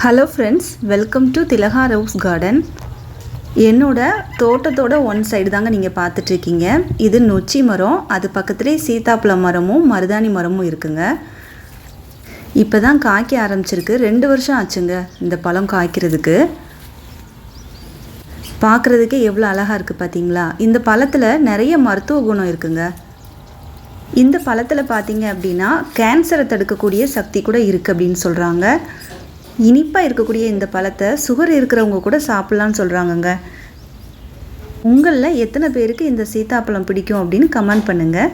Hello friends, welcome to Thilaga rose garden. என்னோட தோட்டத்தோட one side தாங்க நீங்கள் பார்த்துட்ருக்கீங்க. இது நொச்சி மரம், அது பக்கத்துலேயே சீத்தாப்பழம் மரமும் மருதாணி மரமும் இருக்குங்க. இப்போ தான் காய்க்க ஆரம்பிச்சிருக்கு. 2 வருஷம் ஆச்சுங்க இந்த பழம் காய்க்கிறதுக்கு. பார்க்குறதுக்கே எவ்வளோ அழகாக இருக்குது பார்த்தீங்களா. இந்த பழத்தில் நிறைய மருத்துவ குணம் இருக்குங்க. இந்த பழத்தில் பார்த்தீங்க அப்படின்னா கேன்சரை தடுக்கக்கூடிய சக்தி கூட இருக்குது அப்படின்னு சொல்கிறாங்க. இனிப்பாக இருக்கக்கூடிய இந்த பழத்தை சுகர் இருக்கிறவங்க கூட சாப்பிட்லான்னு சொல்கிறாங்கங்க. உங்களில் எத்தனை பேருக்கு இந்த சீத்தாப்பழம் பிடிக்கும் அப்படின்னு கமெண்ட் பண்ணுங்கள்.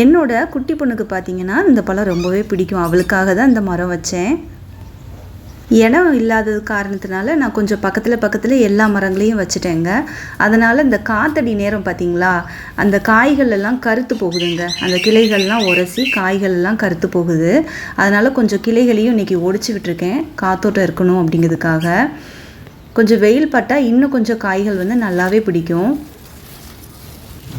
என்னோட குட்டி பொண்ணுக்கு பார்த்தீங்கன்னா இந்த பழம் ரொம்பவே பிடிக்கும். அவளுக்காக தான் இந்த மரம் வச்சேன். இடம் இல்லாதது காரணத்தினால நான் கொஞ்சம் பக்கத்தில் எல்லா மரங்களையும் வச்சுட்டேங்க. அதனால் இந்த காத்தடி நேரம் பார்த்திங்களா, அந்த காய்கள் எல்லாம் கருத்து போகுதுங்க. அந்த கிளைகள்லாம் உரசி காய்கள் எல்லாம் கருத்து போகுது. அதனால் கொஞ்சம் கிளைகளையும் இன்றைக்கி ஒடிச்சு விட்டுருக்கேன், காத்தோட்டம் இருக்கணும் அப்படிங்கிறதுக்காக. கொஞ்சம் வெயில் பட்டால் இன்னும் கொஞ்சம் காய்கள் நல்லாவே பிடிக்கும்.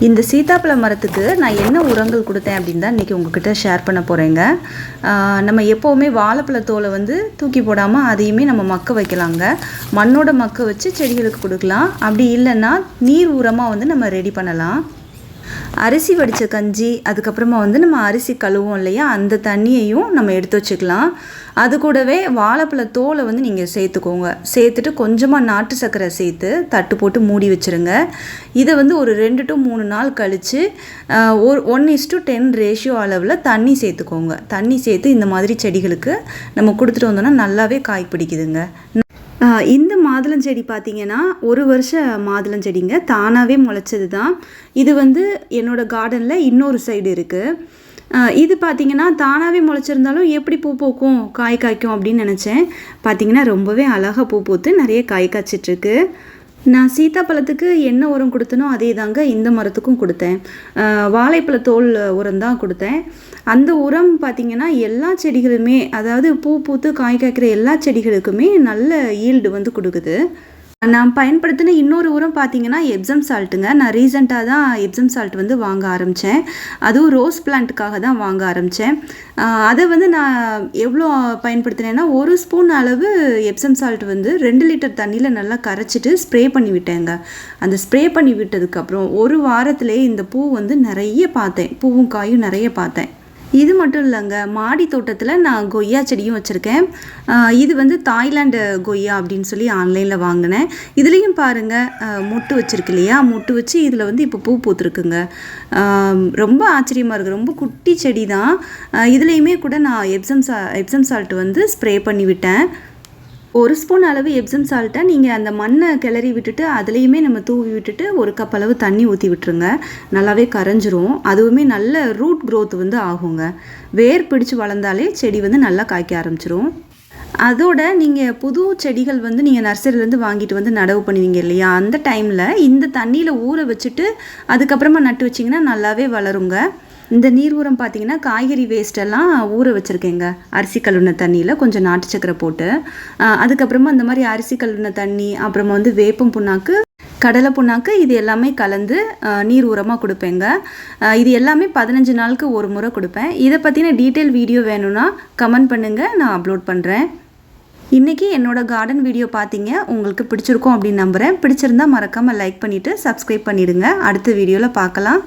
இந்த சீத்தாப்பழ மரத்துக்கு நான் என்ன உரங்கள் கொடுத்தேன் அப்படின்னு தான் இன்றைக்கி உங்கள்கிட்ட ஷேர் பண்ண போகிறேங்க. நம்ம எப்போவுமே வாழைப்பழத்தோலை தூக்கி போடாமல் அதையுமே நம்ம மக்க வைக்கலாங்க. மண்ணோட மக்க வச்சு செடிகளுக்கு கொடுக்கலாம். அப்படி இல்லைன்னா நீர் உரமாக நம்ம ரெடி பண்ணலாம். அரிசி வடித்த கஞ்சி, அதுக்கப்புறமா நம்ம அரிசி கழுவோம் இல்லையா, அந்த தண்ணியையும் நம்ம எடுத்து வச்சுக்கலாம். அது கூடவே வாழைப்பழ தோலை நீங்கள் சேர்த்துக்கோங்க. சேர்த்துட்டு கொஞ்சமாக நாட்டு சர்க்கரை சேர்த்து தட்டு போட்டு மூடி வச்சுருங்க. இதை ஒரு 2 to 3 நாள் கழித்து 1:10 ரேஷியோ அளவில் தண்ணி சேர்த்துக்கோங்க. தண்ணி சேர்த்து இந்த மாதிரி செடிகளுக்கு நம்ம கொடுத்துட்டு வந்தோம்னா நல்லாவே காய் பிடிக்குதுங்க. இந்த மாதுளஞ்செடி பார்த்திங்கன்னா 1 வருஷ மாதுளஞ்செடிங்க, தானாகவே முளைச்சது தான். இது என்னோடய கார்டனில் இன்னொரு சைடு இருக்குது. இது பார்த்திங்கன்னா தானாகவே முளைச்சிருந்தாலும் எப்படி பூ பூக்கும் காய் காய்க்கும் அப்படின்னு நினச்சேன். பார்த்திங்கன்னா ரொம்பவே அழகாக பூ பூத்து நிறைய காய் காய்ச்சிட்ருக்கு. நான் சீத்தாப்பழத்துக்கு என்ன உரம் கொடுத்தனோ அதே தாங்க இந்த மரத்துக்கும் கொடுத்தேன். வாழைப்பழ தோல் உரம் தான் கொடுத்தேன். அந்த உரம் பார்த்திங்கன்னா எல்லா செடிகளுமே, அதாவது பூ பூத்து காய் காய்க்கிற எல்லா செடிகளுக்குமே நல்ல ஈல்டு கொடுக்குது. நான் பயன்படுத்தின இன்னொரு உரம் பார்த்திங்கன்னா எப்சம் சால்ட்டுங்க. நான் ரீசெண்டாக தான் எப்சம் சால்ட் வாங்க ஆரம்பித்தேன். அதுவும் ரோஸ் பிளான்ட்டுக்காக தான் வாங்க ஆரம்பித்தேன். அதை நான் எவ்வளோ பயன்படுத்தினேன்னா 1 ஸ்பூன் அளவு எப்சம் சால்ட் 2 லிட்டர் தண்ணியில் நல்லா கரைச்சிட்டு ஸ்ப்ரே பண்ணி விட்டேங்க. அந்த ஸ்ப்ரே பண்ணி விட்டதுக்கப்புறம் 1 வாரத்திலே இந்த பூ நிறைய பார்த்தேன். பூவும் காயும் நிறைய பார்த்தேன். இது மட்டும் இல்லைங்க, மாடி தோட்டத்தில் நான் கொய்யா செடியும் வச்சுருக்கேன். இது தாய்லாண்டு கொய்யா அப்படின்னு சொல்லி ஆன்லைனில் வாங்கினேன். இதுலேயும் பாருங்கள் மொட்டு வச்சுருக்கு இல்லையா, மொட்டு வச்சு இதில் இப்போ பூ பூத்துருக்குங்க. ரொம்ப ஆச்சரியமாக இருக்குது. ரொம்ப குட்டி செடி தான். இதுலேயுமே கூட நான் எப்சம் சால்ட் ஸ்ப்ரே பண்ணி விட்டேன். 1 ஸ்பூன் அளவு எப்சம் சால்ட்டை நீங்கள் அந்த மண்ணை கிளறி விட்டுட்டு அதுலேயுமே நம்ம தூவி விட்டுட்டு 1 கப் அளவு தண்ணி ஊற்றி விட்டுருங்க. நல்லாவே கரைஞ்சிரும். அதுவுமே நல்ல ரூட் க்ரோத் ஆகுங்க. வேர் பிடிச்சி வளர்ந்தாலே செடி நல்லா காய்க்க ஆரம்பிச்சிரும். அதோட நீங்கள் புது செடிகள் நீங்கள் நர்சரியிலேருந்து வாங்கிட்டு நடவு பண்ணுவீங்க இல்லையா, அந்த டைமில் இந்த தண்ணியில் ஊற வச்சுட்டு அதுக்கப்புறமா நட்டு வச்சிங்கன்னா நல்லாவே வளருங்க. இந்த நீர் உரம் பார்த்திங்கன்னா காய்கறி வேஸ்ட்டெல்லாம் ஊற வச்சுருக்கேங்க. அரிசி கழுவின தண்ணியில் கொஞ்சம் நாட்டு சக்கரை போட்டு, அதுக்கப்புறமா இந்த மாதிரி அரிசி கழுவின தண்ணி, அப்புறமா வேப்பம் புண்ணாக்கு, கடலை புண்ணாக்கு, இது எல்லாமே கலந்து நீர் உரமாக கொடுப்பேங்க. இது எல்லாமே 15 நாளுக்கு ஒரு முறை கொடுப்பேன். இதை பற்றின டீட்டெயில் வீடியோ வேணும்னா கமெண்ட் பண்ணுங்கள், நான் அப்லோட் பண்ணுறேன். இன்றைக்கி என்னோடய கார்டன் வீடியோ பார்த்தீங்க, உங்களுக்கு பிடிச்சிருக்கும் அப்படின்னு நம்புகிறேன். பிடிச்சிருந்தால் மறக்காமல் லைக் பண்ணிவிட்டு சப்ஸ்கிரைப் பண்ணிவிடுங்க. அடுத்த வீடியோவில் பார்க்கலாம்.